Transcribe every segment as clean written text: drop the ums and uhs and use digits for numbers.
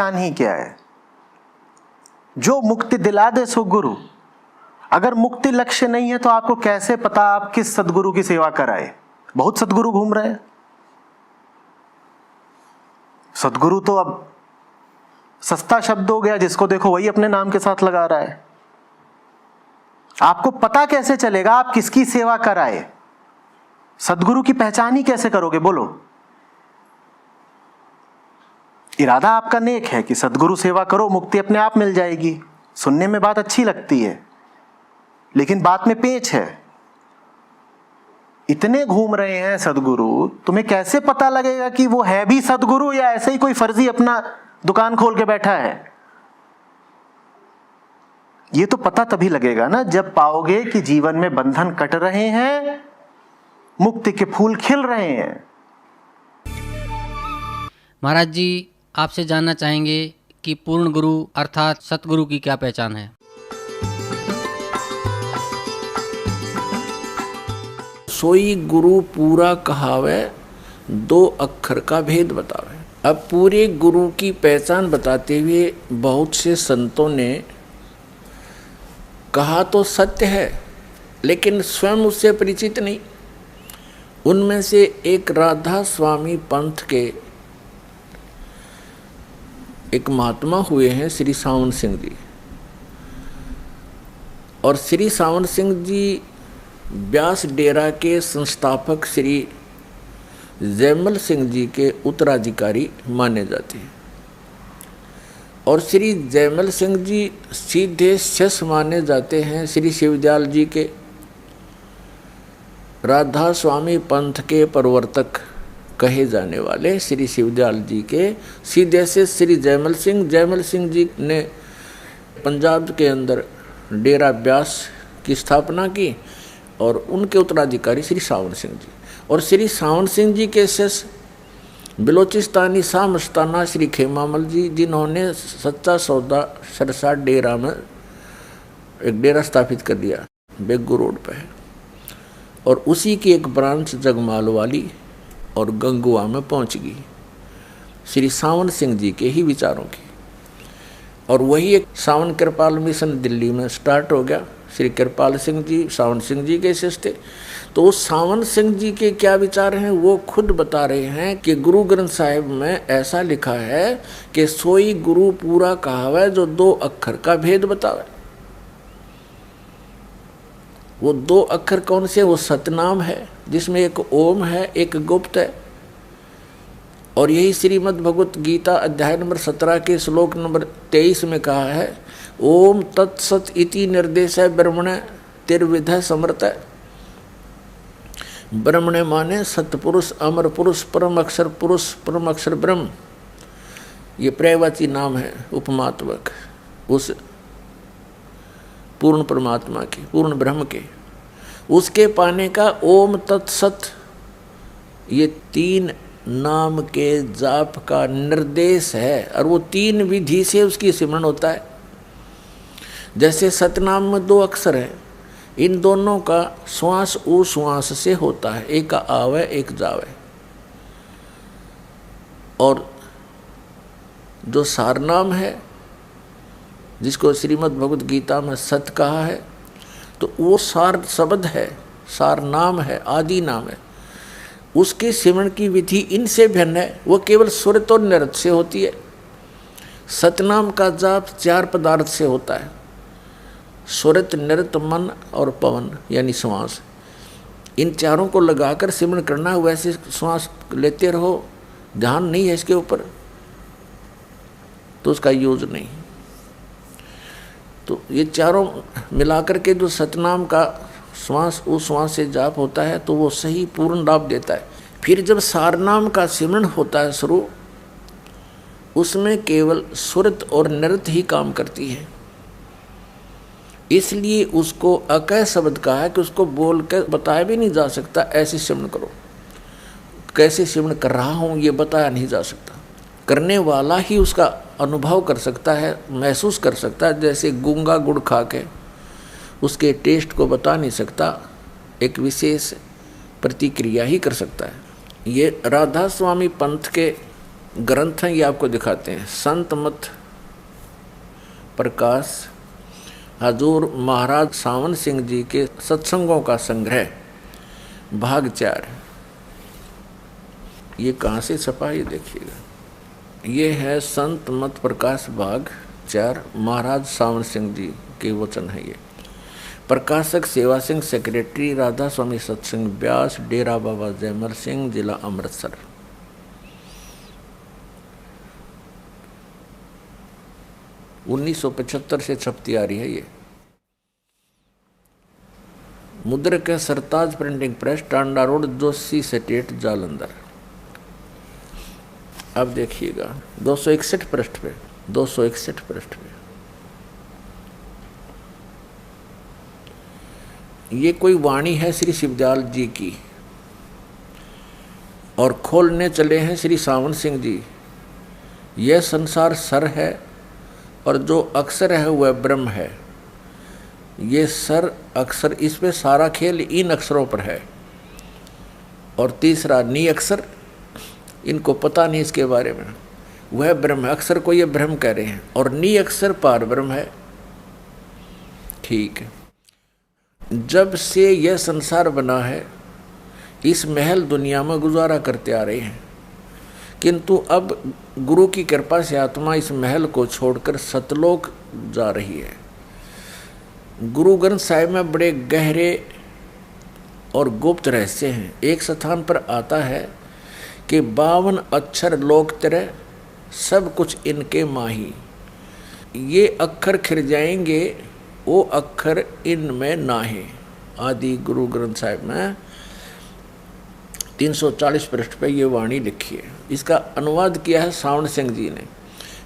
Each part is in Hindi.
पहचान ही क्या है? जो मुक्ति दिला दे सो गुरु। अगर मुक्ति लक्ष्य नहीं है तो आपको कैसे पता आप किस सदगुरु की सेवा कराए? बहुत सदगुरु घूम रहे हैं। सदगुरु तो अब सस्ता शब्द हो गया, जिसको देखो वही अपने नाम के साथ लगा रहा है। आपको पता कैसे चलेगा आप किसकी सेवा कराए? सदगुरु की पहचान ही कैसे करोगे? बोलो। इरादा आपका नेक है कि सदगुरु सेवा करो, मुक्ति अपने आप मिल जाएगी। सुनने में बात अच्छी लगती है, लेकिन बात में पेच है। इतने घूम रहे हैं सदगुरु, तुम्हें कैसे पता लगेगा कि वो है भी सदगुरु या ऐसे ही कोई फर्जी अपना दुकान खोल के बैठा है? ये तो पता तभी लगेगा ना जब पाओगे कि जीवन में बंधन कट रहे हैं, मुक्ति के फूल खिल रहे हैं। महाराज जी, आपसे जानना चाहेंगे कि पूर्ण गुरु अर्थात सतगुरु की क्या पहचान है? सोई गुरु पूरा कहावे, दो अक्षर का भेद बतावे। अब पूरे गुरु की पहचान बताते हुए बहुत से संतों ने कहा तो सत्य है, लेकिन स्वयं उससे परिचित नहीं। उनमें से एक राधा स्वामी पंथ के एक महात्मा हुए हैं श्री सावन सिंह जी। और श्री सावन सिंह जी व्यास डेरा के संस्थापक श्री जयमल सिंह जी के उत्तराधिकारी माने जाते हैं। और श्री जयमल सिंह जी सीधे शिष्य माने जाते हैं श्री शिवदयाल जी के। राधा स्वामी पंथ के प्रवर्तक कहे जाने वाले श्री शिवदयाल जी के सीधे से श्री जयमल सिंह जी ने पंजाब के अंदर डेरा ब्यास की स्थापना की और उनके उत्तराधिकारी श्री सावन सिंह जी। और श्री सावन सिंह जी के शिष्य बलोचिस्तानी शाह मस्ताना श्री खेमामल जी, जिन्होंने सच्चा सौदा सरसा डेरा में एक डेरा स्थापित कर दिया, बेगू रोड पे है। और उसी की एक ब्रांच जगमाल वाली और गंगुआ में पहुंच गई श्री सावन सिंह जी के ही विचारों की। और वही एक सावन कृपाल मिशन दिल्ली में स्टार्ट हो गया। श्री कृपाल सिंह जी सावन सिंह जी के शिष्य थे। तो उस सावन सिंह जी के क्या विचार हैं वो खुद बता रहे हैं कि गुरु ग्रंथ साहिब में ऐसा लिखा है कि सोई गुरु पूरा कहावे, जो दो अक्षर का भेद बतावे। वो दो अक्षर कौन से? वो सतनाम है, जिसमें एक ओम है, एक गुप्त है। और यही श्रीमद् भगवत गीता अध्याय नंबर 17 के श्लोक नंबर 23 में कहा है, ओम तत्सत इति निर्देश है ब्रह्मण तिर्विध समर्थ। ब्रह्मण माने सतपुरुष, अमर पुरुष, परम अक्षर ब्रह्म। ये पर्यायवाची नाम है उपमात्मक उस पूर्ण परमात्मा के, पूर्ण ब्रह्म के। उसके पाने का ओम तत्सत, ये 3 नाम के जाप का निर्देश है। और वो 3 विधि से उसकी सिमरन होता है। जैसे सतनाम में 2 अक्षर हैं, इन दोनों का श्वास उ श्वास से होता है, एक आवे एक जावे। और जो सारनाम है, जिसको श्रीमद् भगवत गीता में सत कहा है, तो वो सार शब्द है, सार नाम है, आदि नाम है। उसके सिमरन की विधि इनसे भिन्न है। वो केवल सुरत और नृत्य से होती है। सतनाम का जाप 4 पदार्थ से होता है, सुरत, नृत्य, मन और पवन यानी श्वास। इन चारों को लगाकर सिमरन करना। वैसे श्वास लेते रहो, ध्यान नहीं है इसके ऊपर तो उसका यूज नहीं। तो ये चारों मिलाकर के जो सतनाम का श्वास उस श्वास से जाप होता है तो वो सही पूर्ण लाभ देता है। फिर जब सारनाम का सिमरन होता है शुरू, उसमें केवल सुरत और नृत्य ही काम करती है। इसलिए उसको अकय शब्द कहा है कि उसको बोल कर बताया भी नहीं जा सकता ऐसे सिमरन करो। कैसे सिमरन कर रहा हूँ ये बताया नहीं जा सकता, करने वाला ही उसका अनुभव कर सकता है, महसूस कर सकता है। जैसे गूंगा गुड़ खा के उसके टेस्ट को बता नहीं सकता, एक विशेष प्रतिक्रिया ही कर सकता है। ये राधा स्वामी पंथ के ग्रंथ हैं, ये आपको दिखाते हैं। संत मत प्रकाश हजूर महाराज सावन सिंह जी के सत्संगों का संग्रह भाग 4। ये कहाँ से छपा, ये देखिएगा। ये है संत मत प्रकाश भाग 4, महाराज सावन सिंह जी के वचन है ये। प्रकाशक सेवा सिंह, सेक्रेटरी राधा स्वामी सत्संग ब्यास, डेरा बाबा जयमल सिंह, जिला अमृतसर। 1975 से छपती आ रही है ये। मुद्रक है Sartaj printing press, Tanda road, Joshi state, Jalandhar. अब देखिएगा 261 पृष्ठ पे, 261 पृष्ठ पे ये कोई वाणी है श्री शिवदयाल जी की, और खोलने चले हैं श्री सावन सिंह जी। यह संसार सर है और जो अक्षर है वह ब्रह्म है। ये सर अक्षर, इस पे सारा खेल इन अक्षरों पर है। और तीसरा नी अक्षर, इनको पता नहीं इसके बारे में, वह ब्रह्म है। अक्षर को ये ब्रह्म कह रहे हैं और नी अक्षर पार ब्रह्म है। ठीक है। जब से यह संसार बना है इस महल दुनिया में गुजारा करते आ रहे हैं, किंतु अब गुरु की कृपा से आत्मा इस महल को छोड़कर सतलोक जा रही है। गुरु ग्रंथ साहिब में बड़े गहरे और गुप्त रहस्य हैं। एक स्थान पर आता है कि 52 अक्षर लोक तेरे, सब कुछ इनके माही। ये अक्षर खिर जाएंगे, वो अक्षर इनमें नाहे। आदि गुरु ग्रंथ साहिब में 340 पृष्ठ पे ये वाणी लिखी है। इसका अनुवाद किया है सावन सिंह जी ने।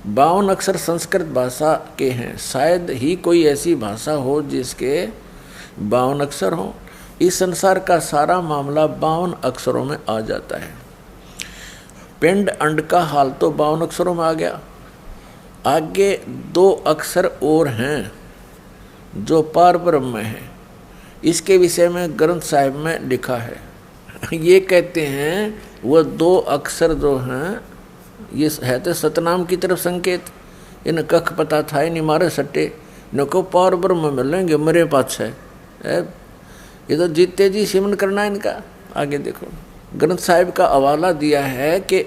52 अक्षर संस्कृत भाषा के हैं। शायद ही कोई ऐसी भाषा हो जिसके 52 अक्षर हों। इस संसार का सारा मामला 52 अक्षरों में आ जाता है। पिंड अंड का हाल तो 52 अक्षरों में आ गया। आगे 2 अक्षर और हैं जो पार ब्रह्म में है। इसके विषय में ग्रंथ साहिब में लिखा है। ये कहते हैं वह 2 अक्षर जो हैं, ये है तो सतनाम की तरफ संकेत। इन कख पता था इन मारे सट्टे नको पार ब्रह्म मिलेंगे मरे पाछ है। ये तो जीते जी सिमन करना है इनका। आगे देखो ग्रंथ साहिब का हवाला दिया है कि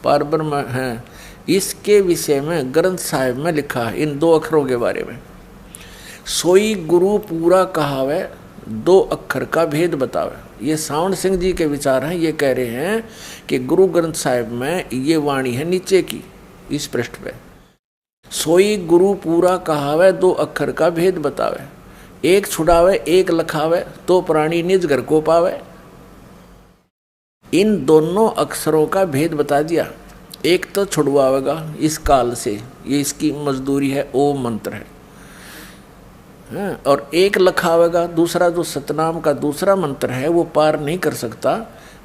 पार ब्रह्म है। इसके विषय में ग्रंथ साहिब में लिखा है इन 2 अक्षरों के बारे में। सोई गुरु पूरा कहावे, 2 अक्षर का भेद बतावे। ये सावन सिंह जी के विचार हैं। ये कह रहे हैं कि गुरु ग्रंथ साहिब में ये वाणी है नीचे की, इस पृष्ठ पे। सोई गुरु पूरा कहावे, 2 अक्षर का भेद बतावे। एक छुड़ावे एक लखावे, तो प्राणी निज घर को पावे। इन दोनों अक्षरों का भेद बता दिया। एक तो छुड़वावेगा इस काल से, ये इसकी मजदूरी है, ओम मंत्र है। और एक लखावेगा, दूसरा जो सतनाम का दूसरा मंत्र है वो पार नहीं कर सकता।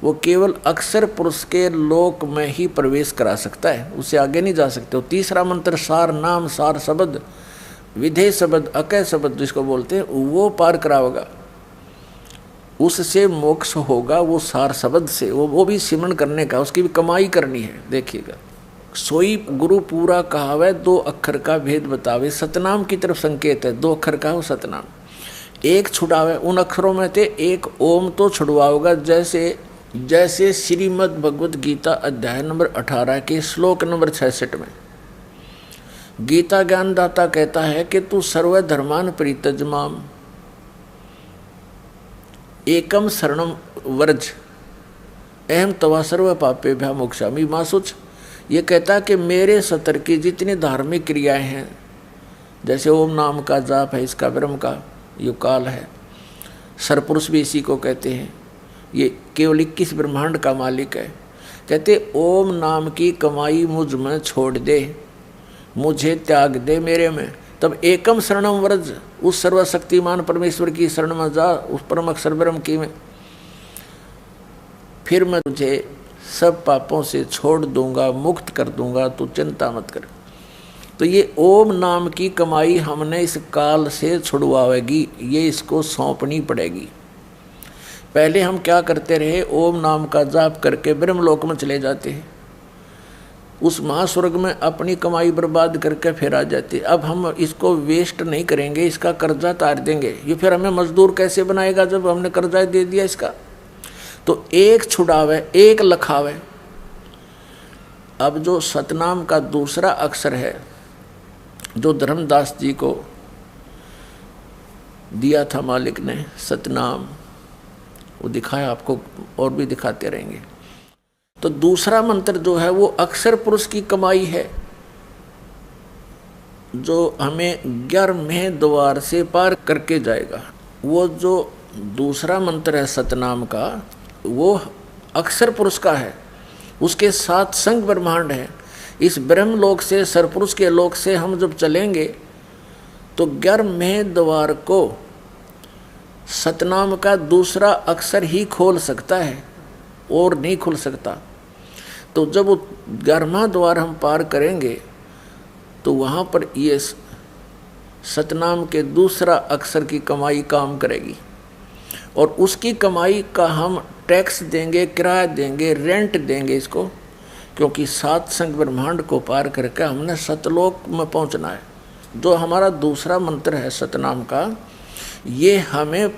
वो केवल अक्षर पुरुष के लोक में ही प्रवेश करा सकता है, उससे आगे नहीं जा सकते। और तीसरा मंत्र सार नाम, सार शब्द, विधेय शब्द, अकय शब्द जिसको बोलते हैं, वो पार करावेगा। उससे मोक्ष होगा, वो सार शब्द से। वो भी सिमरन करने का, उसकी भी कमाई करनी है। देखिएगा, सोई गुरु पूरा कहावे, 2 अक्षर का भेद बतावे। सतनाम की तरफ संकेत है, 2 अक्षर का हो सतनाम। एक छुड़ावे, उन अक्षरों में थे एक ओम तो छुड़वाओगा। जैसे श्रीमद् भगवद गीता अध्याय नंबर 18 के श्लोक नंबर 66 में गीता ज्ञानदाता कहता है कि तू सर्वधर्मान परित्यज्यमाम एकम शरणम वर्ज अहम तवा सर्व पापेभ्यः मोक्षामि मा शुच। ये कहता है कि मेरे सतर की जितनी धार्मिक क्रियाएं हैं, जैसे ओम नाम का जाप है, इसका ब्रह्म का यो काल है, सरपुरुष भी इसी को कहते हैं। ये केवल 21 ब्रह्मांड का मालिक है। कहते ओम नाम की कमाई मुझ में छोड़ दे, मुझे त्याग दे मेरे में। तब एकम शरणम व्रज, उस सर्वशक्तिमान परमेश्वर की शरण में जा, उस परम अक्षर ब्रह्म की में। फिर मैं तुझे सब पापों से छोड़ दूंगा, मुक्त कर दूंगा, तू चिंता मत कर। तो ये ओम नाम की कमाई हमने इस काल से छुड़वाएगी, ये इसको सौंपनी पड़ेगी। पहले हम क्या करते रहे, ओम नाम का जाप करके ब्रह्मलोक में चले जाते हैं, उस महास्वर्ग में अपनी कमाई बर्बाद करके फिर आ जाते। अब हम इसको वेस्ट नहीं करेंगे, इसका कर्जा तार देंगे। ये फिर हमें मजदूर कैसे बनाएगा जब हमने कर्जा दे दिया इसका। तो एक छुड़ावे एक लखावे। अब जो सतनाम का दूसरा अक्षर है जो धर्मदास जी को दिया था मालिक ने, सतनाम, वो दिखाया आपको और भी दिखाते रहेंगे। तो दूसरा मंत्र जो है वो अक्षर पुरुष की कमाई है, जो हमें 11वें द्वार से पार करके जाएगा। वो जो दूसरा मंत्र है सतनाम का, वो अक्षर पुरुष का है, उसके साथ संग ब्रह्मांड है। इस ब्रह्मलोक से सरपुरुष के लोक से हम जब चलेंगे तो 11वें द्वार को सतनाम का दूसरा अक्षर ही खोल सकता है और नहीं खुल सकता। तो जब वो 11वां द्वार हम पार करेंगे तो वहाँ पर ये सतनाम के दूसरा अक्षर की कमाई काम करेगी, और उसकी कमाई का हम टैक्स देंगे, किराया देंगे, रेंट देंगे इसको, क्योंकि सात संग ब्रह्मांड को पार करके हमने सतलोक में पहुँचना है। जो हमारा दूसरा मंत्र है सतनाम का, ये हमें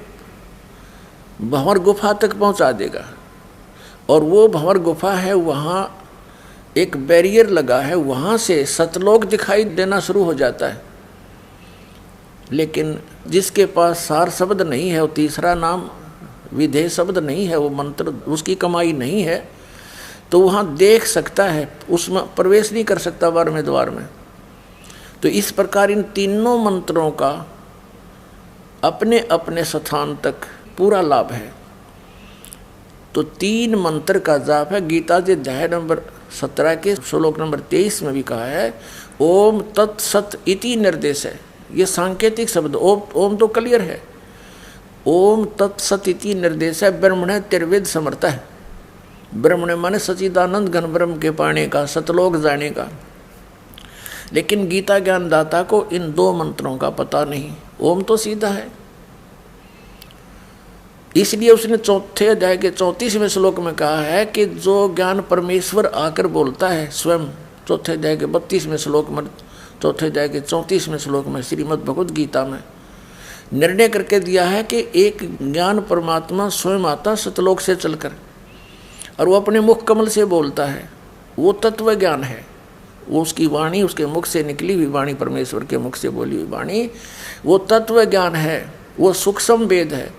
भंवर गुफा तक पहुंचा देगा। और वो भंवर गुफा है, वहाँ एक बैरियर लगा है, वहाँ से सतलोक दिखाई देना शुरू हो जाता है। लेकिन जिसके पास सार शब्द नहीं है, वो तीसरा नाम विधेय शब्द नहीं है, वो मंत्र उसकी कमाई नहीं है, तो वहाँ देख सकता है, उसमें प्रवेश नहीं कर सकता 12वें द्वार में। तो इस प्रकार इन तीनों मंत्रों का अपने अपने स्थान तक पूरा लाभ है। तो 3 मंत्र का जाप है। गीता जी अध्याय नंबर 17 के श्लोक नंबर 23 में भी कहा है ओम तत्सत इति निर्देश है। ये सांकेतिक शब्द, ओम तो क्लियर है, ओम तत्सत इति निर्देश है। ब्रह्मण तिर्वेद समर्थ है। ब्रह्मण माने सचिदानंद घन ब्रह्म के पाने का, सतलोक जाने का। लेकिन गीता ज्ञानदाता को इन 2 मंत्रों का पता नहीं। ओम तो सीधा है, इसलिए उसने 4 अध्याय के 34वें श्लोक में कहा है कि जो ज्ञान परमेश्वर आकर बोलता है स्वयं, 4 अध्याय के 32वें श्लोक में, 4 अध्याय के 34वें श्लोक में श्रीमद् भगवद गीता में निर्णय करके दिया है कि एक ज्ञान परमात्मा स्वयं आता सतलोक से चलकर, और वो अपने मुख कमल से बोलता है। वो तत्व ज्ञान है, वो उसकी वाणी, उसके मुख से निकली हुई वाणी, परमेश्वर के मुख से बोली हुई वाणी, वो तत्व ज्ञान है, वो सूक्ष्म वेद है।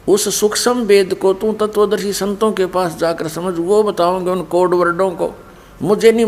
उस सूक्ष्म वेद को तू तत्वदर्शी संतों के पास जाकर समझ, वो बताओगे उन कोड वर्डों को, मुझे नहीं